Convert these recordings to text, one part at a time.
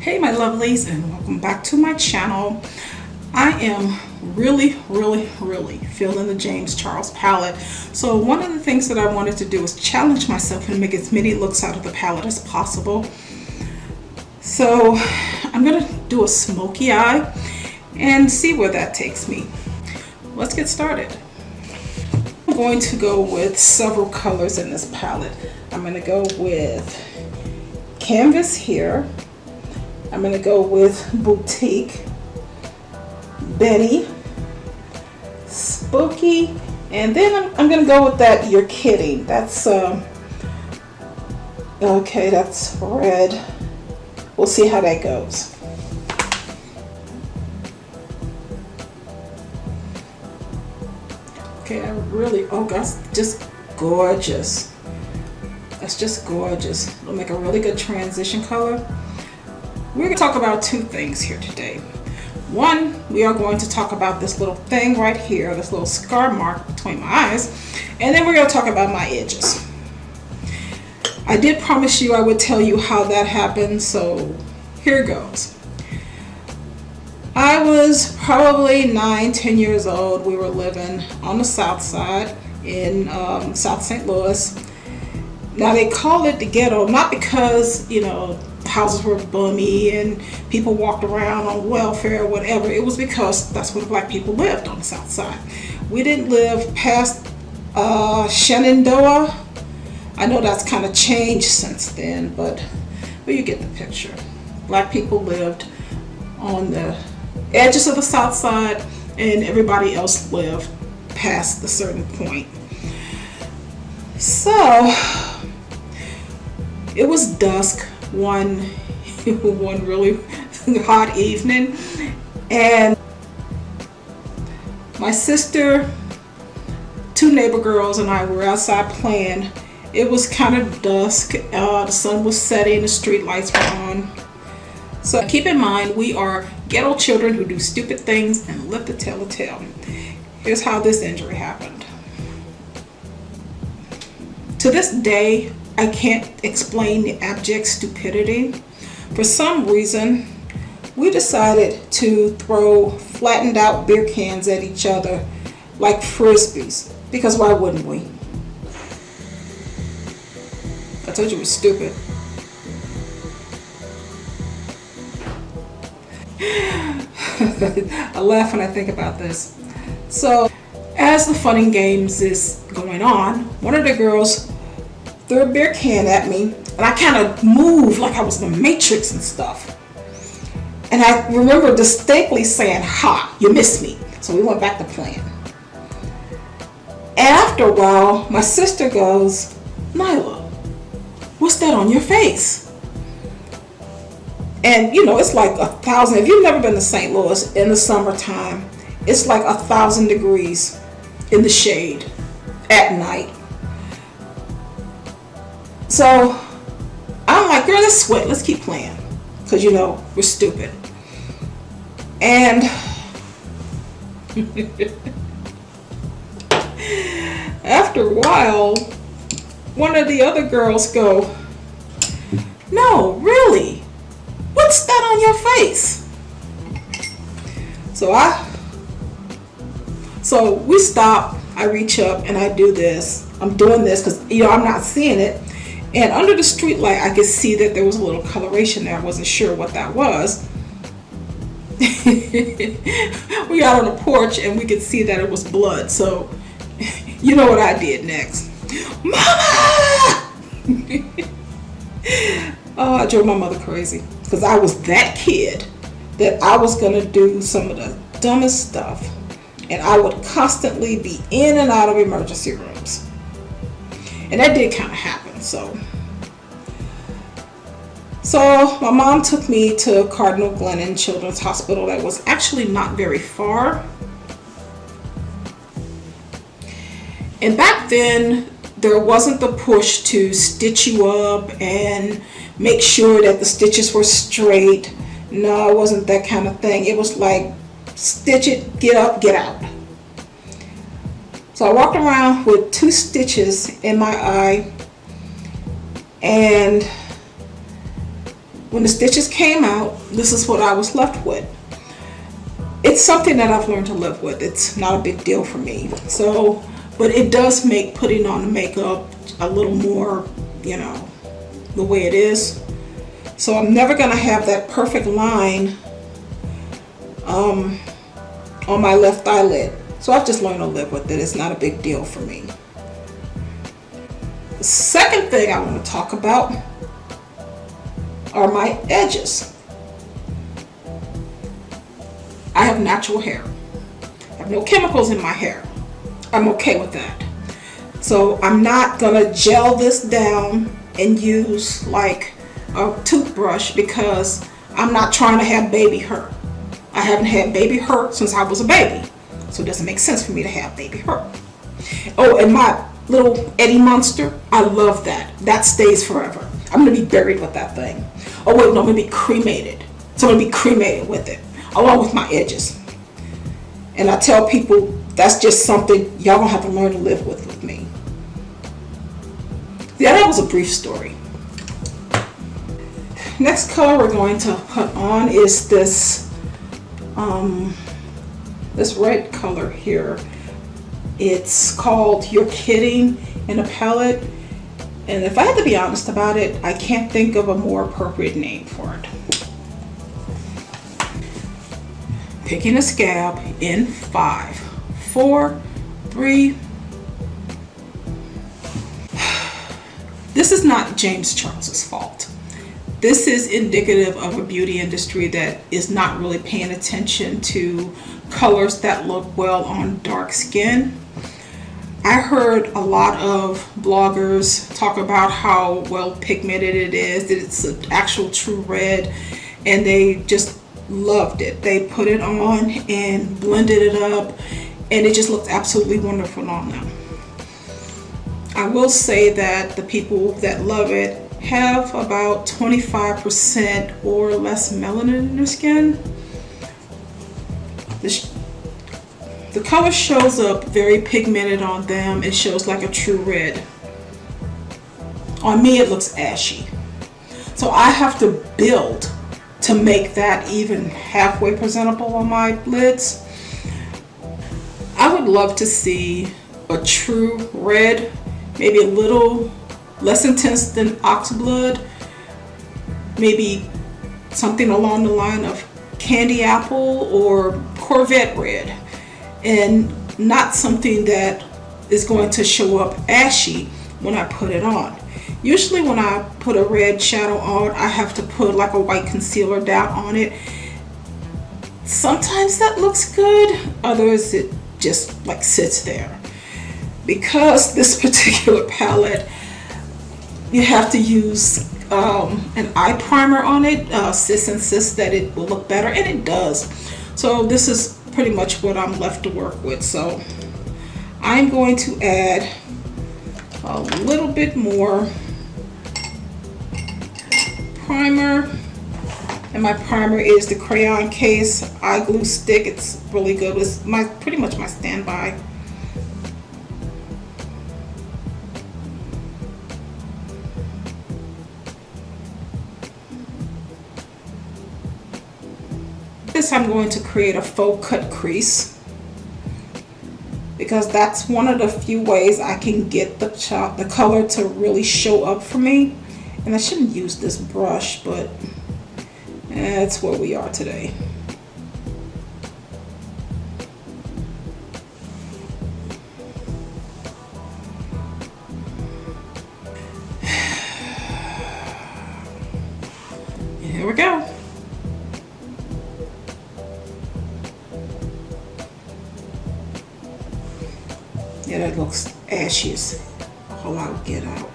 Hey my lovelies, and welcome back to my channel. I am really feeling the James Charles palette. So one of the things that I wanted to do is challenge myself and make as many looks out of the palette as possible. So I'm gonna do a smoky eye and see where that takes me. Let's get started. I'm going to go with several colors in this palette. I'm gonna go with Canvas here. I'm going to go with Boutique, Benny, Spooky, and then I'm going to go with that You're Kidding. That's, okay, that's red. We'll see how that goes. Okay, I really, oh, that's just gorgeous. That's just gorgeous. It'll make a really good transition color. We're going to talk about two things here today. One, we are going to talk about this little thing right here, this little scar mark between my eyes, and then we're going to talk about my edges. I did promise you I would tell you how that happened, so here goes. I was probably 9-10 years old. We were living on the south side in South St. Louis. Now they call it the ghetto, not because, you know, houses were bummy and people walked around on welfare or whatever. It was because that's where black people lived on the south side. We didn't live past Shenandoah. I know that's kind of changed since then, but you get the picture. Black people lived on the edges of the south side and everybody else lived past the certain point. So it was dusk one really hot evening, and my sister, two neighbor girls, and I were outside playing. It was kind of dusk. The sun was setting, the street lights were on. So keep in mind, we are ghetto children who do stupid things and live to tell the tale. Here's how this injury happened. To this day, I can't explain the abject stupidity. For some reason, we decided to throw flattened out beer cans at each other like frisbees, because why wouldn't we? I told you it was stupid. I laugh when I think about this. So as the fun and games is going on, one of the girls threw a beer can at me, and I kind of moved like I was the Matrix and stuff. And I remember distinctly saying, "Ha, you missed me." So we went back to playing. After a while, my sister goes, "Nyla, what's that on your face?" And you know, it's like 1,000. If you've never been to St. Louis in the summertime, it's like 1,000 degrees in the shade at night. So I'm like, girl, let's sweat. Let's keep playing. Because, you know, we're stupid. And after a while, one of the other girls go, "No, really? What's that on your face?" So we stop. I reach up and I do this. I'm doing this because, you know, I'm not seeing it. And under the street light, I could see that there was a little coloration there. I wasn't sure what that was. We got on the porch and we could see that it was blood. So you know what I did next. Mama! Oh, I drove my mother crazy. Because I was that kid that I was going to do some of the dumbest stuff. And I would constantly be in and out of emergency rooms. And that did kind of happen. So my mom took me to Cardinal Glennon Children's Hospital that was actually not very far. And back then, there wasn't the push to stitch you up and make sure that the stitches were straight. No, it wasn't that kind of thing. It was like, stitch it, get up, get out. So I walked around with 2 stitches in my eye, and when the stitches came out, this is what I was left with. It's something that I've learned to live with. It's not a big deal for me. So, but it does make putting on the makeup a little more, you know, the way it is. So I'm never gonna have that perfect line on my left eyelid. So I've just learned to live with it. It's not a big deal for me. The second thing I want to talk about are my edges. I have natural hair. I have no chemicals in my hair. I'm okay with that. So I'm not gonna gel this down and use like a toothbrush because I'm not trying to have baby hair. I haven't had baby hair since I was a baby. So it doesn't make sense for me to have baby hair. Oh, and my little Eddie Monster, I love that. That stays forever. I'm gonna be buried with that thing. Oh wait, no, I'm gonna be cremated. So I'm gonna be cremated with it, along with my edges. And I tell people that's just something y'all gonna have to learn to live with me. Yeah, that was a brief story. Next color we're going to put on is this this red color here. It's called You're Kidding in a palette. And if I had to be honest about it, I can't think of a more appropriate name for it. Picking a scab in 5, 4, 3. This is not James Charles's fault. This is indicative of a beauty industry that is not really paying attention to colors that look well on dark skin. I heard a lot of bloggers talk about how well pigmented it is, that it's an actual true red, and they just loved it. They put it on and blended it up, and it just looked absolutely wonderful on them. I will say that the people that love it have about 25% or less melanin in their skin. The color shows up very pigmented on them. It shows like a true red. On me, it looks ashy. So I have to build to make that even halfway presentable on my lids. I would love to see a true red, maybe a little less intense than oxblood, maybe something along the line of candy apple or Corvette red, and not something that is going to show up ashy when I put it on. Usually when I put a red shadow on, I have to put like a white concealer down on it. Sometimes that looks good, others it just like sits there. Because this particular palette, you have to use an eye primer on it. Sis insists that it will look better, and it does. So this is pretty much what I'm left to work with. So I'm going to add a little bit more primer, and my primer is the Crayon Case eye glue stick. It's really good. It's pretty much my standby. This I'm going to create a faux cut crease, because that's one of the few ways I can get the color to really show up for me. And I shouldn't use this brush, but that's where we are today. Here we go. Yeah, that looks ashy as all I would get out.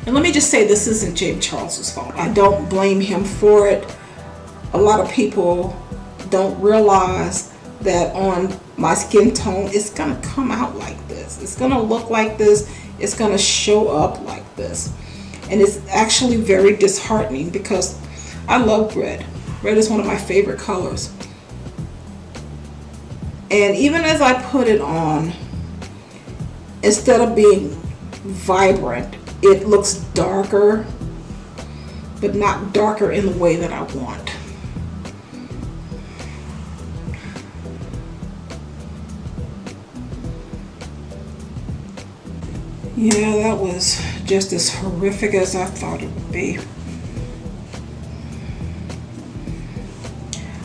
And let me just say, this isn't James Charles's fault. I don't blame him for it. A lot of people don't realize that on my skin tone, it's gonna come out like this. It's gonna look like this, it's gonna show up like this. And it's actually very disheartening because I love red. Red is one of my favorite colors. And even as I put it on, instead of being vibrant, it looks darker, but not darker in the way that I want. Yeah, that was just as horrific as I thought it would be.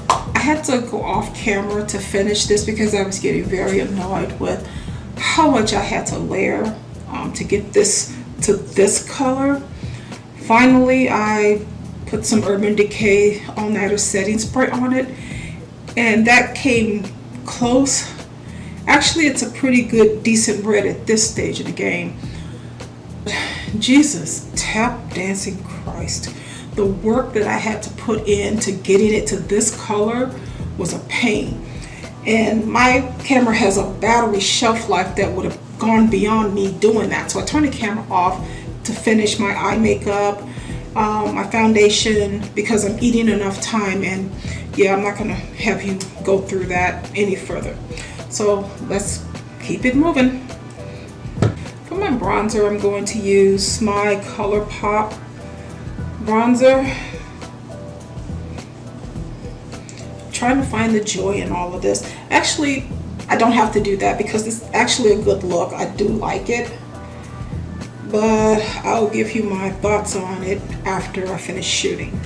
I had to go off camera to finish this because I was getting very annoyed with how much I had to layer to get this to this color. Finally, I put some Urban Decay All Nighter setting spray on it, and that came close. Actually, it's a pretty good, decent red at this stage of the game. Jesus, tap dancing Christ. The work that I had to put into getting it to this color was a pain. And my camera has a battery shelf life that would have gone beyond me doing that. So I turned the camera off to finish my eye makeup, my foundation, because I'm eating enough time. And yeah, I'm not gonna have you go through that any further. So let's keep it moving. For my bronzer, I'm going to use my ColourPop bronzer. Trying to find the joy in all of this. Actually, I don't have to do that because it's actually a good look. I do like it, but I'll give you my thoughts on it after I finish shooting.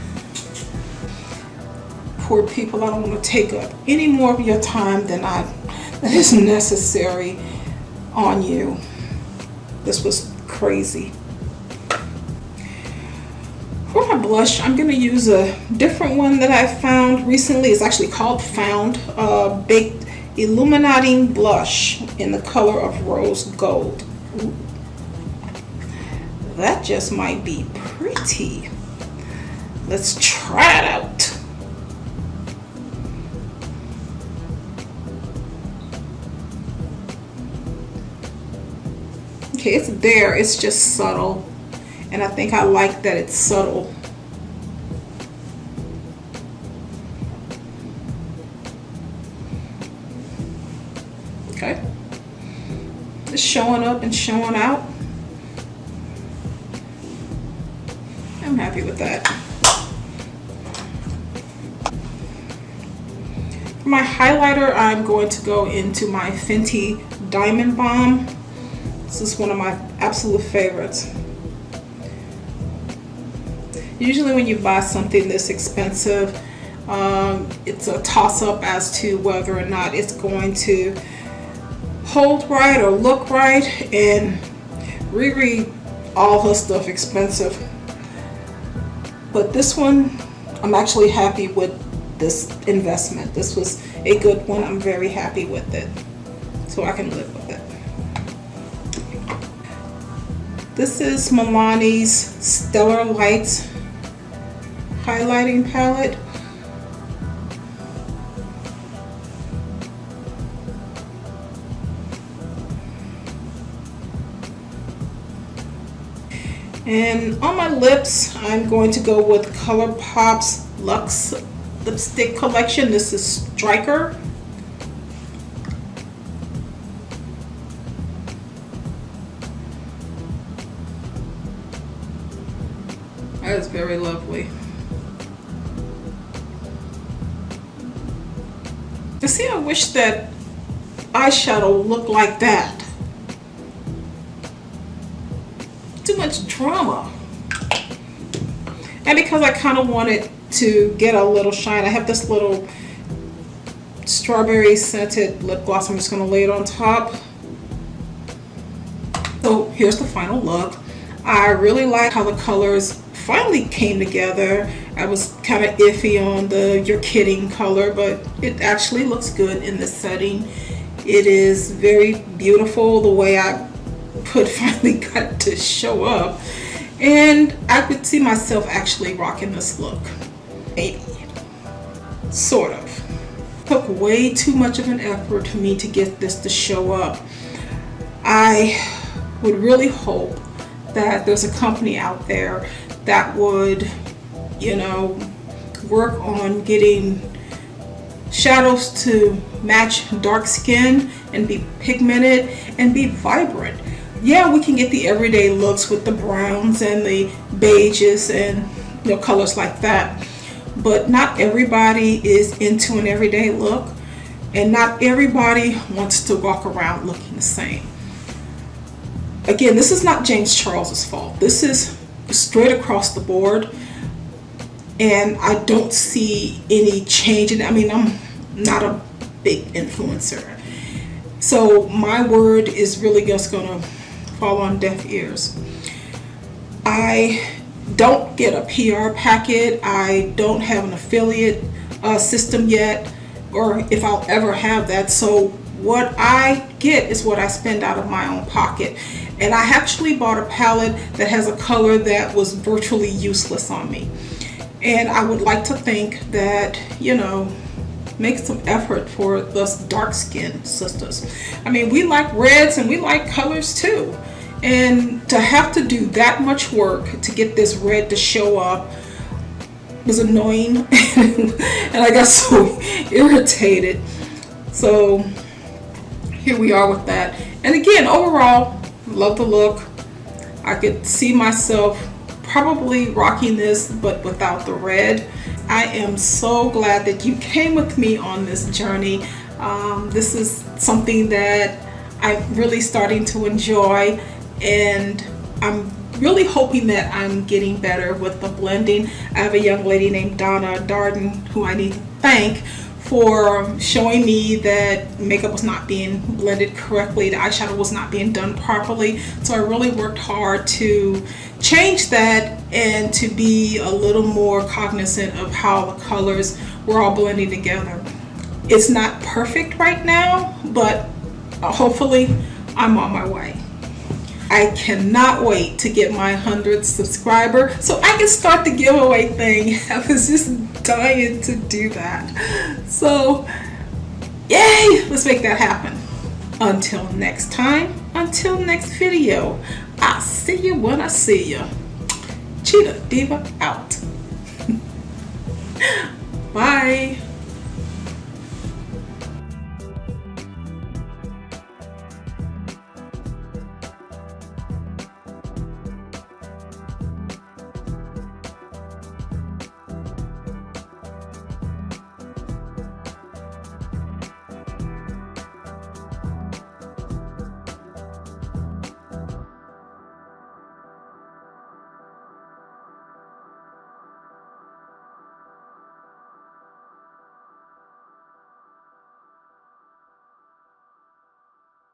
Poor people, I don't want to take up any more of your time than that is necessary on you. This was crazy. For my blush, I'm going to use a different one that I found recently. It's actually called Baked Illuminating Blush in the color of Rose Gold. Ooh. That just might be pretty. Let's try it out. Okay, it's there, it's just subtle. And I think I like that it's subtle. Okay. It's showing up and showing out. I'm happy with that. For my highlighter, I'm going to go into my Fenty Diamond Bomb. This is one of my absolute favorites. Usually when you buy something this expensive, it's a toss-up as to whether or not it's going to hold right or look right, and Riri, all her stuff expensive. But this one, I'm actually happy with this investment. This was a good one. I'm very happy with it, so I can live with it. This is Milani's Stellar Lights highlighting palette. And on my lips, I'm going to go with ColourPop's Luxe lipstick collection. This is Striker. That is very lovely. You see, I wish that eyeshadow looked like that. Too much drama. And because I kind of wanted to get a little shine, I have this little strawberry scented lip gloss. I'm just going to lay it on top. So here's the final look. I really like how the colors finally came together. I was kind of iffy on the "you're kidding" color, but it actually looks good in this setting. It is very beautiful the way I finally got it to show up, and I could see myself actually rocking this look. Maybe, sort of. It took way too much of an effort for me to get this to show up. I would really hope that there's a company out there that would, you know, work on getting shadows to match dark skin and be pigmented and be vibrant. Yeah, we can get the everyday looks with the browns and the beiges and, you know, colors like that, but not everybody is into an everyday look, and not everybody wants to walk around looking the same. Again, this is not James Charles's fault. This is straight across the board, and I don't see any change in it. I mean, I'm not a big influencer, so my word is really just gonna fall on deaf ears. I don't get a PR packet. I don't have an affiliate system yet, or if I'll ever have that. So what I get is what I spend out of my own pocket. And I actually bought a palette that has a color that was virtually useless on me. And I would like to think that, you know, make some effort for us dark skinned sisters. I mean, we like reds and we like colors too. And to have to do that much work to get this red to show up was annoying. And I got so irritated. So here we are with that. And again, overall, love the look. I could see myself probably rocking this, but without the red. I am so glad that you came with me on this journey. This is something that I'm really starting to enjoy, and I'm really hoping that I'm getting better with the blending. I have a young lady named Donna Darden who I need to thank for showing me that makeup was not being blended correctly, the eyeshadow was not being done properly. So I really worked hard to change that and to be a little more cognizant of how the colors were all blending together. It's not perfect right now, but hopefully I'm on my way. I cannot wait to get my 100th subscriber so I can start the giveaway thing. I was just dying to do that. So, yay! Let's make that happen. Until next time, until next video, I'll see you when I see you. Cheetah Diva out. Bye.